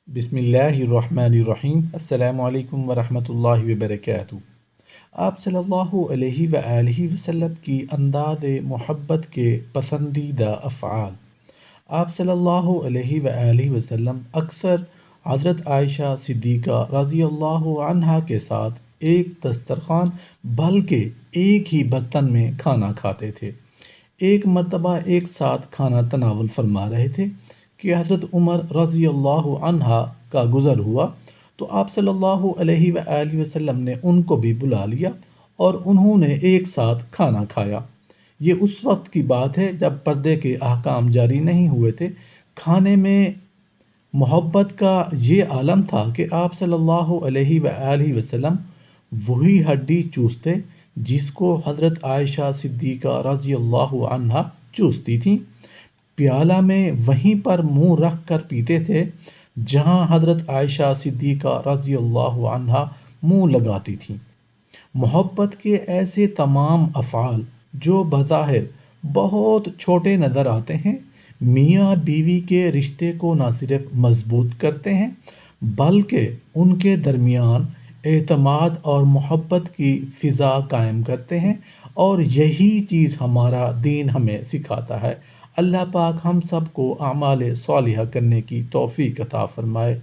بسم اللہ الرحمن الرحیم۔ السلام علیکم ورحمۃ اللہ وبرکاتہ۔ آپ صلی اللہ علیہ وآلہ وسلم کی انداز محبت کے پسندیدہ افعال۔ آپ صلی اللہ علیہ وآلہ وسلم اکثر حضرت عائشہ صدیقہ رضی اللہ عنہا کے ساتھ ایک دسترخوان بلکہ ایک ہی برتن میں کھانا کھاتے تھے۔ ایک مرتبہ ایک ساتھ کھانا تناول فرما رہے تھے کہ حضرت عمر رضی اللہ عنہ کا گزر ہوا، تو آپ صلی اللہ علیہ وآلہ وسلم نے ان کو بھی بلا لیا اور انہوں نے ایک ساتھ کھانا کھایا۔ یہ اس وقت کی بات ہے جب پردے کے احکام جاری نہیں ہوئے تھے۔ کھانے میں محبت کا یہ عالم تھا کہ آپ صلی اللہ علیہ وآلہ وسلم وہی ہڈی چوستے جس کو حضرت عائشہ صدیقہ رضی اللہ عنہا چوستی تھیں۔ پیالہ میں وہیں پر منہ رکھ کر پیتے تھے جہاں حضرت عائشہ صدیقہ رضی اللہ عنہا منہ لگاتی تھیں۔ محبت کے ایسے تمام افعال جو بظاہر بہت چھوٹے نظر آتے ہیں، میاں بیوی کے رشتے کو نہ صرف مضبوط کرتے ہیں بلکہ ان کے درمیان اعتماد اور محبت کی فضا قائم کرتے ہیں، اور یہی چیز ہمارا دین ہمیں سکھاتا ہے۔ اللہ پاک ہم سب کو اعمال صالحہ کرنے کی توفیق عطا فرمائے۔